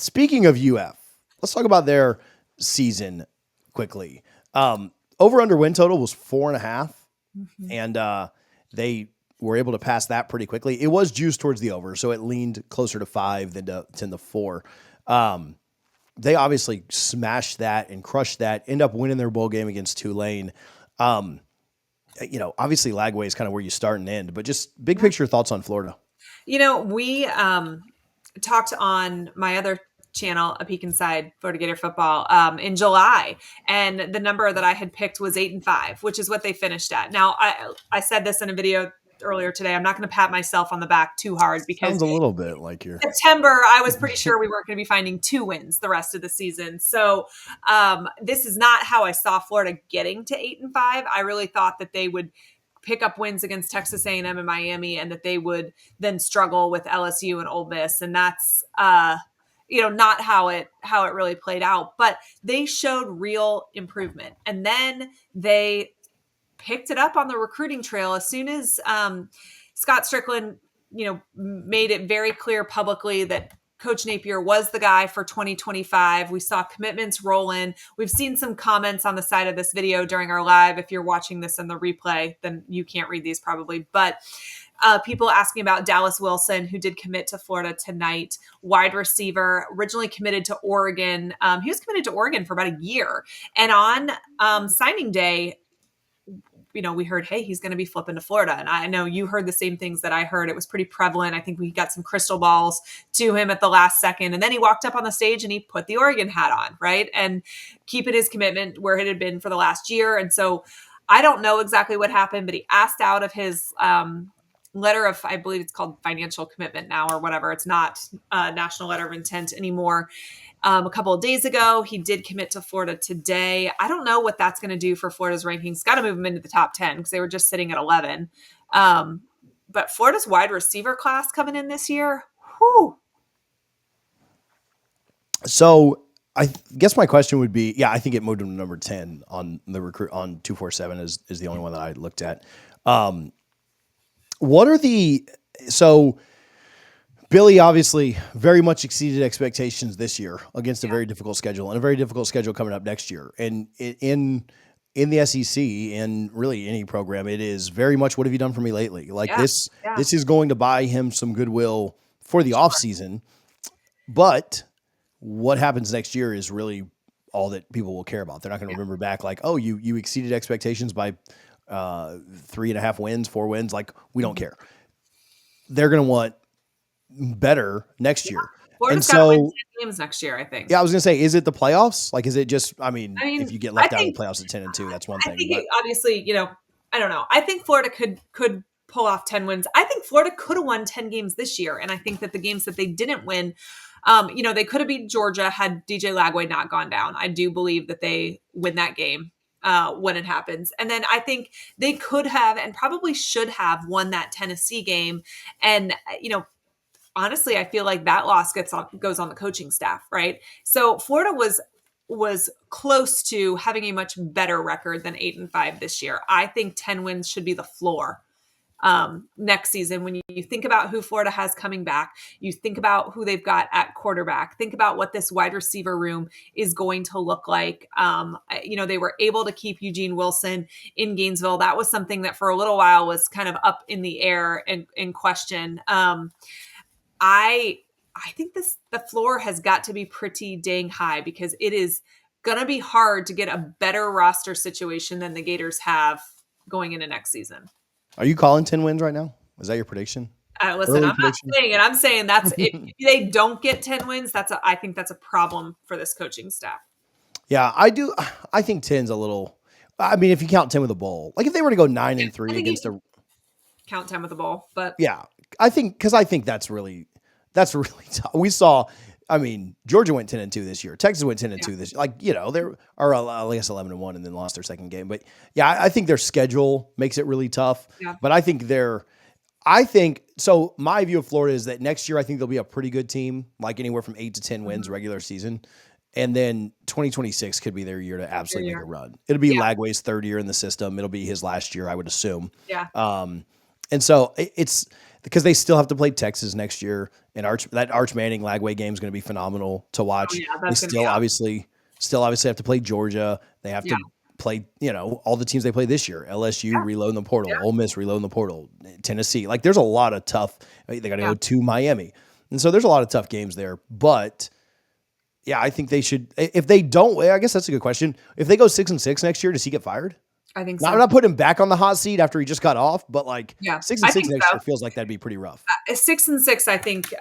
Speaking of UF, let's talk about their season quickly. Over under win total was 4.5, and they were able to pass that pretty quickly. It was juiced towards the over, so it leaned closer to 5 than to 4. They obviously smashed that and crushed that, end up winning their bowl game against Tulane. Obviously Lagway is kind of where you start and end, but just big picture thoughts on Florida. We talked on my other channel, A Peek Inside Florida Gator Football, in July, and the number that I had picked was 8-5, which is what they finished at. Now, I said this in a video earlier today. I'm not going to pat myself on the back too hard because sounds a little bit like you're September. I was pretty sure we weren't going to be finding 2 wins the rest of the season. So this is not how I saw Florida getting to 8-5. I really thought that they would pick up wins against Texas A&M and Miami, and that they would then struggle with LSU and Ole Miss. And that's, not how it really played out, but they showed real improvement. And then they picked it up on the recruiting trail as soon as Scott Strickland, made it very clear publicly that Coach Napier was the guy for 2025. We saw commitments roll in. We've seen some comments on the side of this video during our live. If you're watching this in the replay, then you can't read these probably. But people asking about Dallas Wilson, who did commit to Florida tonight, wide receiver, originally committed to Oregon. He was committed to Oregon for about a year. And on signing day, we heard, hey, he's going to be flipping to Florida. And I know you heard the same things that I heard. It was pretty prevalent. I think we got some crystal balls to him at the last second. And then he walked up on the stage and he put the Oregon hat on, right? And keeping his commitment where it had been for the last year. And so I don't know exactly what happened, but he asked out of his letter of, I believe it's called financial commitment now or whatever. It's not a national letter of intent anymore. A couple of days ago, he did commit to Florida today. I don't know what that's going to do for Florida's rankings. Got to move them into the top 10 because they were just sitting at 11. But Florida's wide receiver class coming in this year, whew. So I guess my question would be, I think it moved him to number 10 on the recruit on 247 is the only one that I looked at. Billy obviously very much exceeded expectations this year against a very difficult schedule and a very difficult schedule coming up next year. And in the SEC and really any program, it is very much, what have you done for me lately? This is going to buy him some goodwill for the offseason. But what happens next year is really all that people will care about. They're not going to remember back like, oh, you exceeded expectations by 3.5 wins, 4 wins. Like, we don't care. They're going to want better next year. Florida's got to win 10 games next year, I think. Yeah, I was going to say, is it the playoffs? Like, is it just, I mean if you get left out of the playoffs at 10-2, that's one thing. Obviously, I don't know. I think Florida could pull off 10 wins. I think Florida could have won 10 games this year. And I think that the games that they didn't win, they could have beat Georgia had DJ Lagway not gone down. I do believe that they win that game when it happens. And then I think they could have and probably should have won that Tennessee game. And, honestly, I feel like that loss goes on the coaching staff, right? So Florida was close to having a much better record than 8-5 this year. I think 10 wins should be the floor next season. When you think about who Florida has coming back, you think about who they've got at quarterback, think about what this wide receiver room is going to look like. They were able to keep Eugene Wilson in Gainesville. That was something that for a little while was kind of up in the air and in question. I think the floor has got to be pretty dang high because it is going to be hard to get a better roster situation than the Gators have going into next season. Are you calling 10 wins right now? Is that your prediction? Listen, I'm not saying it. I'm saying that's if they don't get 10 wins, I think that's a problem for this coaching staff. Yeah, I do. I think 10's a little. I mean, if you count 10 with a bowl, like if they were to go 9-3 against count 10 with a bowl, but I think that's really tough. We saw. I mean, Georgia went 10-2 this year. Texas went 10-2 this year. Like, they are, I guess, 11-1 and then lost their second game. But I think their schedule makes it really tough. Yeah. But I think so my view of Florida is that next year I think they'll be a pretty good team, like anywhere from 8 to 10 wins regular season. And then 2026 could be their year to absolutely make a run. It'll be Lagway's third year in the system. It'll be his last year, I would assume. Yeah. And so because they still have to play Texas next year, and that Arch Manning Lagway game is going to be phenomenal to Oh watch. yeah, They that's going to be still obviously have to play Georgia. They have yeah, to play, all the teams they play this year. LSU yeah, reloading the portal, yeah, Ole Miss reloading the portal, Tennessee. Like there's a lot of tough. They got to yeah. go to Miami, and so there's a lot of tough games there. But yeah, I think they should. If they don't, I guess that's a good question. If they go 6-6 next year, does he get fired? I think I'm so. not putting him back on the hot seat after he just got off, but like Yeah, six and I six think next so. year feels like that'd be pretty rough. 6-6, I think,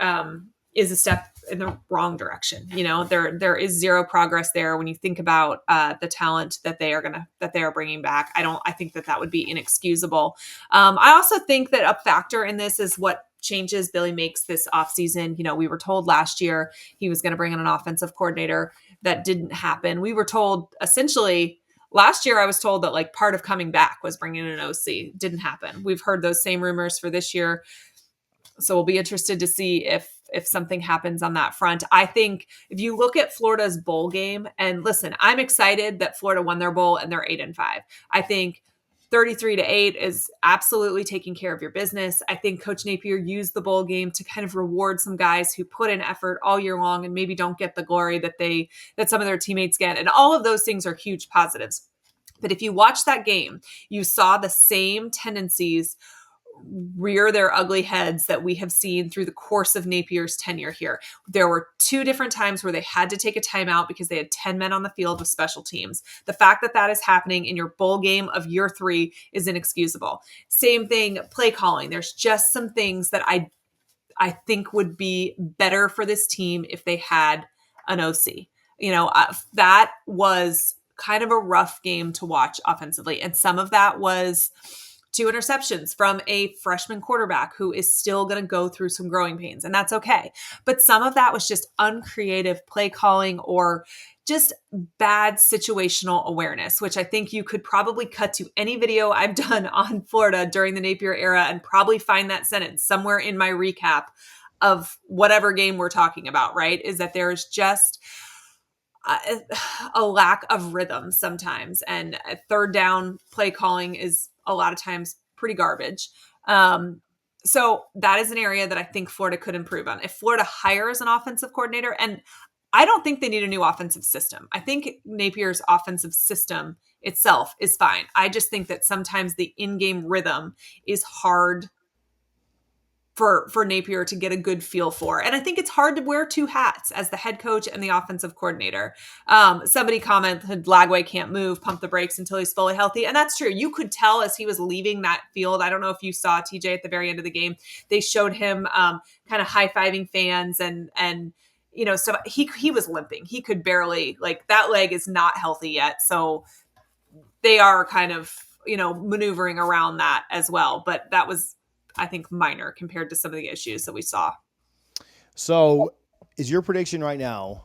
is a step in the wrong direction. There is zero progress there when you think about the talent that they are bringing back. I think that would be inexcusable. I also think that a factor in this is what changes Billy makes this offseason. We were told last year he was going to bring in an offensive coordinator. That didn't happen. We were told essentially last year, I was told that like part of coming back was bringing in an OC. Didn't happen. We've heard those same rumors for this year. So we'll be interested to see if something happens on that front. I think if you look at Florida's bowl game, and listen, I'm excited that Florida won their bowl and they're 8-5. I think 33-8 is absolutely taking care of your business. I think Coach Napier used the bowl game to kind of reward some guys who put in effort all year long and maybe don't get the glory that some of their teammates get. And all of those things are huge positives. But if you watch that game, you saw the same tendencies rear their ugly heads that we have seen through the course of Napier's tenure here. There were 2 different times where they had to take a timeout because they had 10 men on the field with special teams. The fact that that is happening in your bowl game of year 3 is inexcusable. Same thing, play calling. There's just some things that I think would be better for this team if they had an OC. That was kind of a rough game to watch offensively. And some of that was 2 interceptions from a freshman quarterback who is still going to go through some growing pains, and that's okay. But some of that was just uncreative play calling or just bad situational awareness, which I think you could probably cut to any video I've done on Florida during the Napier era and probably find that sentence somewhere in my recap of whatever game we're talking about, right? Is that there's just a lack of rhythm sometimes, and third down play calling is a lot of times pretty garbage. So that is an area that I think Florida could improve on. If Florida hires an offensive coordinator, and I don't think they need a new offensive system. I think Napier's offensive system itself is fine. I just think that sometimes the in-game rhythm is hard for Napier to get a good feel for. And I think it's hard to wear 2 hats as the head coach and the offensive coordinator. Somebody commented Lagway can't move, pump the brakes until he's fully healthy. And that's true. You could tell as he was leaving that field. I don't know if you saw TJ at the very end of the game. They showed him kind of high-fiving fans and so he was limping. He could barely, like, that leg is not healthy yet. So they are kind of, maneuvering around that as well. But that was, I think, minor compared to some of the issues that we saw. So is your prediction right now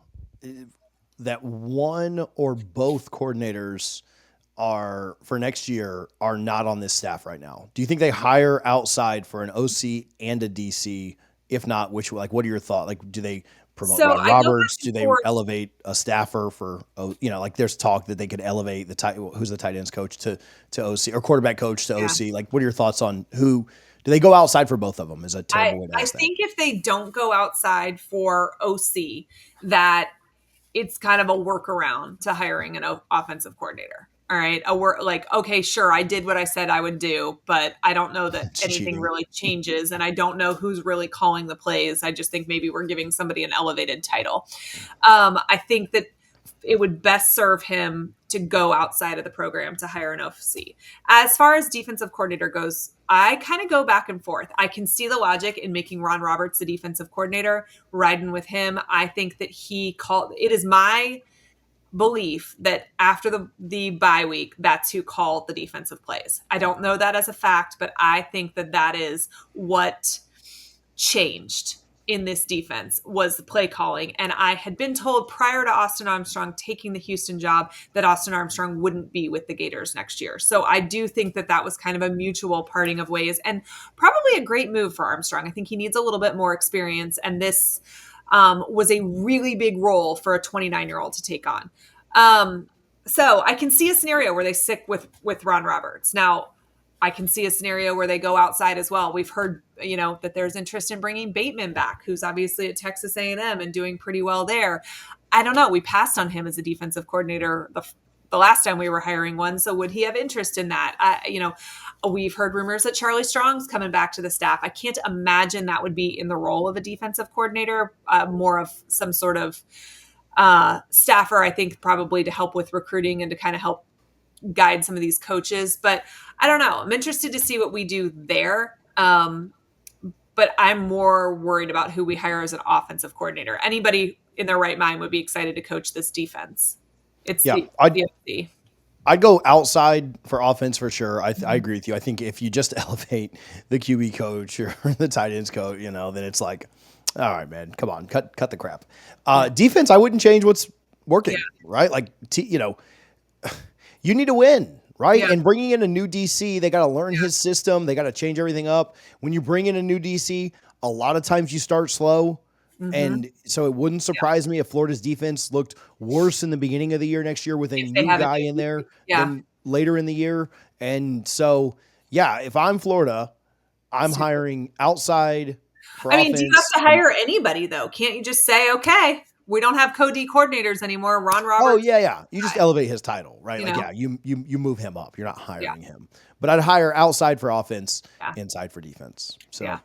that one or both coordinators for next year are not on this staff right now? Do you think they hire outside for an OC and a DC? If not, what are your thoughts? Like, do they promote So Ron I know Roberts? that Do they before- elevate a staffer for, like there's talk that they could elevate who's the tight ends coach to OC or quarterback coach to OC? Like, what are your thoughts on do they go outside for both of them? Is a terrible way to ask I think if they don't go outside for OC, that it's kind of a workaround to hiring an offensive coordinator. All right. Okay, sure, I did what I said I would do, but I don't know that anything cheating. really changes. And I don't know who's really calling the plays. I just think maybe we're giving somebody an elevated title. I think that it would best serve him to go outside of the program to hire an OC. As far as defensive coordinator goes, I kind of go back and forth. I can see the logic in making Ron Roberts the defensive coordinator, riding with him. I think that it is my belief that after the bye week, that's who called the defensive plays. I don't know that as a fact, but I think that is what changed in this defense was the play calling. And I had been told prior to Austin Armstrong taking the Houston job that Austin Armstrong wouldn't be with the Gators next year. So I do think that was kind of a mutual parting of ways and probably a great move for Armstrong. I think he needs a little bit more experience. And this was a really big role for a 29-year-old to take on. So I can see a scenario where they stick with Ron Roberts. Now, I can see a scenario where they go outside as well. We've heard, that there's interest in bringing Bateman back, who's obviously at Texas A&M and doing pretty well there. I don't know. We passed on him as a defensive coordinator the last time we were hiring one. So would he have interest in that? We've heard rumors that Charlie Strong's coming back to the staff. I can't imagine that would be in the role of a defensive coordinator, more of some sort of staffer, I think, probably to help with recruiting and to kind of help guide some of these coaches. But I don't know. I'm interested to see what we do there. But I'm more worried about who we hire as an offensive coordinator. Anybody in their right mind would be excited to coach this defense. It's the UFC. I'd go outside for offense for sure. I agree with you. I think if you just elevate the QB coach or the tight ends coach, then it's like, all right, man, come on, cut the crap. Defense, I wouldn't change what's working, right? Like, you need to win, right? Yeah. And bringing in a new DC, they got to learn his system. They got to change everything up. When you bring in a new DC, a lot of times you start slow. Mm-hmm. And so it wouldn't surprise me if Florida's defense looked worse in the beginning of the year next year with a new guy in there than later in the year. And so, if I'm Florida, I'm hiring outside for offense. Do you have to hire anybody, though? Can't you just say, okay, we don't have co-D coordinators anymore. Ron Roberts. Oh, yeah. You just elevate his title, right? You move him up. You're not hiring him. But I'd hire outside for offense, inside for defense. So. Yeah.